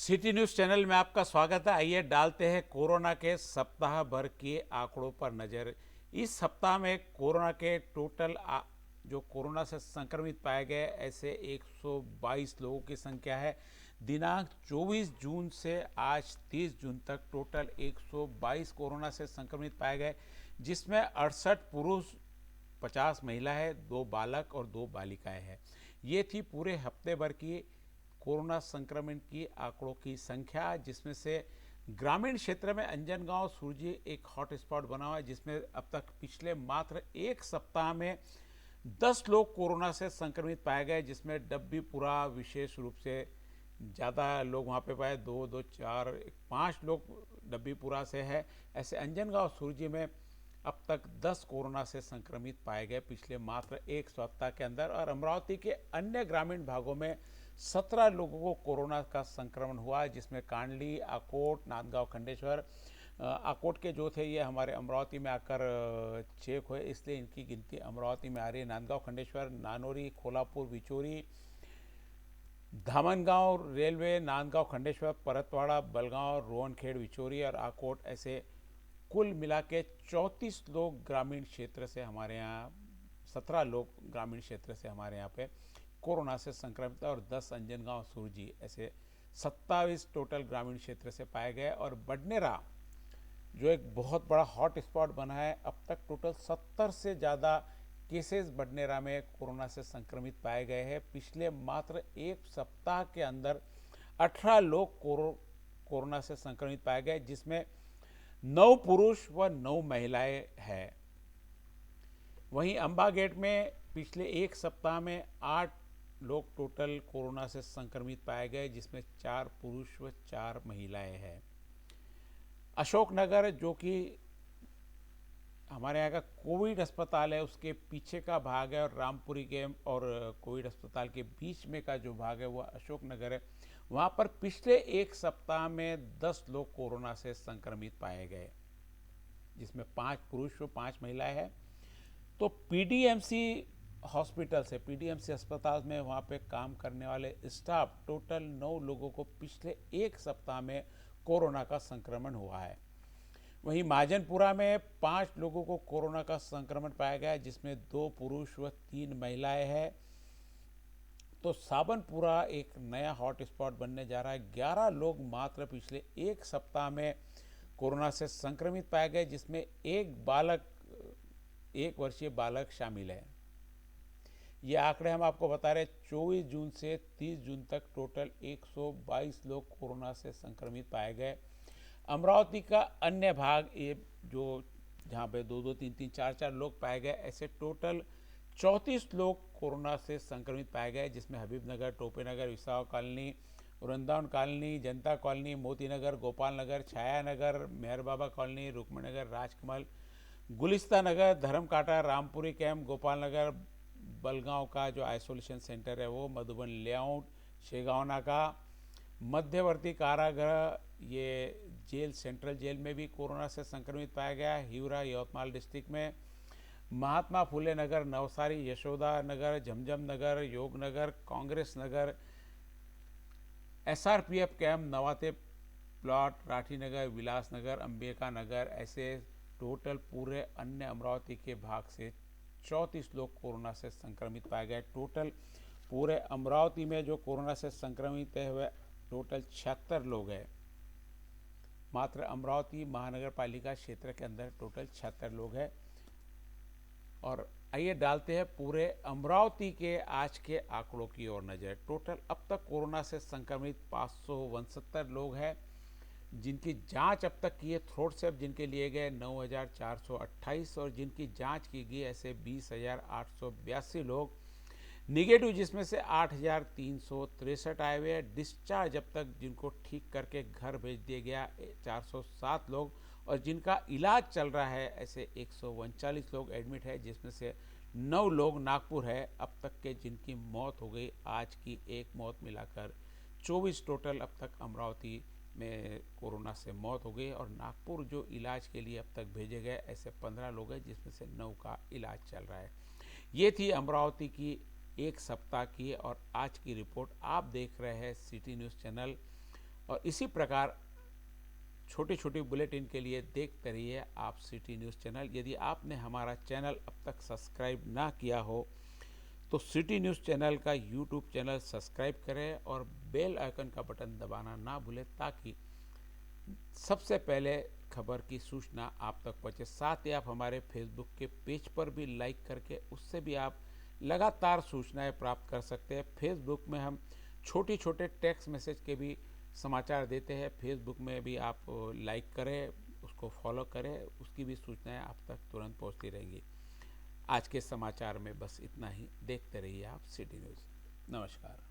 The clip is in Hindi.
सिटी न्यूज़ चैनल में आपका स्वागत है। आइए डालते हैं कोरोना के सप्ताह भर के आंकड़ों पर नज़र। इस सप्ताह में कोरोना के टोटल जो कोरोना से संक्रमित पाए गए ऐसे 122 लोगों की संख्या है। दिनांक 24 जून से आज 30 जून तक टोटल 122 कोरोना से संक्रमित पाए गए, जिसमें 68 पुरुष, 50 महिला है, 2 बालक और 2 बालिकाएं हैं। ये थी पूरे हफ्ते भर की कोरोना संक्रमण की आंकड़ों की संख्या, जिसमें से ग्रामीण क्षेत्र में अंजनगांव सुरजी एक हॉटस्पॉट बना हुआ है, जिसमें अब तक पिछले मात्र एक सप्ताह में 10 लोग कोरोना से संक्रमित पाए गए, जिसमें डब्बीपुरा विशेष रूप से ज़्यादा लोग वहाँ पे पाए, 5 लोग डब्बीपुरा से है। ऐसे अंजनगांव सुरजी में अब तक 10 कोरोना से संक्रमित पाए गए पिछले मात्र एक सप्ताह के अंदर। और अमरावती के अन्य ग्रामीण भागों में 17 लोगों को कोरोना का संक्रमण हुआ, जिसमें कांडली, आकोट, नांदगांव, खंडेश्वर। आकोट के जो थे ये हमारे अमरावती में आकर चेक हुए, इसलिए इनकी गिनती अमरावती में आ रही है। नांदगांव, खंडेश्वर, नानोरी, खोलापुर, बिचौरी, धामनगांव रेलवे, नांदगांव, खंडेश्वर, परतवाड़ा, बलगांव, रोहनखेड़, बिचौरी और आकोट, ऐसे कुल मिला के 34 लोग ग्रामीण क्षेत्र से हमारे यहाँ, 17 लोग ग्रामीण क्षेत्र से हमारे यहाँ पे कोरोना से संक्रमित और 10 अंजनगांव सुरजी, ऐसे 27 टोटल ग्रामीण क्षेत्र से पाए गए। और बडनेरा जो एक बहुत बड़ा हॉट स्पॉट बना है, अब तक टोटल 70 से ज़्यादा केसेस बडनेरा में कोरोना से संक्रमित पाए गए हैं। पिछले मात्र एक सप्ताह के अंदर 18 लोग कोरोना से संक्रमित पाए गए, जिसमें 9 पुरुष व 9 महिलाएं हैं। वहीं अंबा गेट में पिछले एक सप्ताह में 8 लोग टोटल कोरोना से संक्रमित पाए गए, जिसमें 4 पुरुष व 4 महिलाएं हैं। अशोकनगर, जो कि हमारे यहाँ का कोविड अस्पताल है, उसके पीछे का भाग है, और रामपुरी के और कोविड अस्पताल के बीच में का जो भाग है वह अशोकनगर है। वहाँ पर पिछले एक सप्ताह में 10 लोग कोरोना से संक्रमित पाए गए, जिसमें 5 पुरुष व 5 महिलाएं हैं। तो पीडीएमसी हॉस्पिटल से, पीडीएमसी अस्पताल में वहाँ पे काम करने वाले स्टाफ टोटल 9 लोगों को पिछले एक सप्ताह में कोरोना का संक्रमण हुआ है। वहीं महाजनपुरा में 5 लोगों को कोरोना का संक्रमण पाया गया, जिसमें 2 पुरुष व 3 महिलाएं हैं। तो साबनपुरा एक नया हॉट स्पॉट बनने जा रहा है। 11 लोग मात्र पिछले एक सप्ताह में कोरोना से संक्रमित पाए गए, जिसमें एक वर्षीय बालक शामिल है। ये आंकड़े हम आपको बता रहे, 24 जून से 30 जून तक टोटल 122 लोग कोरोना से संक्रमित पाए गए। अमरावती का अन्य भाग, ये जो जहाँ पे 2-2, 3-3, 4-4 लोग पाए गए, ऐसे टोटल 34 लोग कोरोना से संक्रमित पाए गए, जिसमें हबीबनगर, टोपेनगर, विसावा कॉलोनी, वृंदावन कॉलोनी, जनता कॉलोनी, मोती नगर, गोपाल नगर, छाया नगर, मेहर बाबा कॉलोनी, रुक्मणी नगर, राजकमल, गुलिस्ता नगर, धर्मकाटा, रामपुरी कैंप, गोपाल नगर, बलगांव का जो आइसोलेशन सेंटर है वो, मधुबन लेआउट, शेगांव नाका, मध्यवर्ती कारागृह, ये जेल, सेंट्रल जेल में भी कोरोना से संक्रमित पाया गया। हिवरा, यवतमाल डिस्ट्रिक्ट में, महात्मा फुले नगर, नवसारी, यशोदा नगर, झमझम नगर, योग नगर, कांग्रेस नगर, एसआरपीएफ कैंप, नवाते प्लॉट, राठी नगर, विलास नगर, अंबिका नगर, ऐसे टोटल पूरे अन्य अमरावती के भाग से 34 लोग कोरोना से संक्रमित पाए गए। टोटल पूरे अमरावती में जो कोरोना से संक्रमित हुए टोटल 76 लोग हैं। मात्र अमरावती महानगर पालिका क्षेत्र के अंदर टोटल 76 लोग हैं। और आइए डालते हैं पूरे अमरावती के आज के आंकड़ों की ओर नजर। टोटल अब तक कोरोना से संक्रमित 569 लोग हैं, जिनकी जांच अब तक की है। थ्रोट स्वैब जिनके लिए गए 9,428, और जिनकी जांच की गई ऐसे 20,882 लोग निगेटिव, जिसमें से 8,363 आए हुए हैं। डिस्चार्ज अब तक जिनको ठीक करके घर भेज दिया गया 407 लोग, और जिनका इलाज चल रहा है ऐसे 139 लोग एडमिट है, जिसमें से 9 लोग नागपुर है। अब तक के जिनकी मौत हो गई, आज की एक मौत मिलाकर 24 टोटल अब तक अमरावती में कोरोना से मौत हो गई। और नागपुर जो इलाज के लिए अब तक भेजे गए ऐसे 15 लोग हैं, जिसमें से 9 का इलाज चल रहा है। ये थी अमरावती की एक सप्ताह की और आज की रिपोर्ट। आप देख रहे हैं सिटी न्यूज़ चैनल। और इसी प्रकार छोटी छोटी बुलेटिन के लिए देखते रहिए आप सिटी न्यूज़ चैनल। यदि आपने हमारा चैनल अब तक सब्सक्राइब ना किया हो तो सिटी न्यूज़ चैनल का यूट्यूब चैनल सब्सक्राइब करें और बेल आइकन का बटन दबाना ना भूलें, ताकि सबसे पहले खबर की सूचना आप तक पहुँचे। साथ ही आप हमारे फेसबुक के पेज पर भी लाइक करके उससे भी आप लगातार सूचनाएं प्राप्त कर सकते हैं। फेसबुक में हम छोटे छोटे टेक्स्ट मैसेज के भी समाचार देते हैं। फेसबुक में भी आप लाइक करें, उसको फॉलो करें, उसकी भी सूचनाएं आप तक तुरंत पहुंचती रहेंगी। आज के समाचार में बस इतना ही। देखते रहिए आप सिटी न्यूज़। नमस्कार।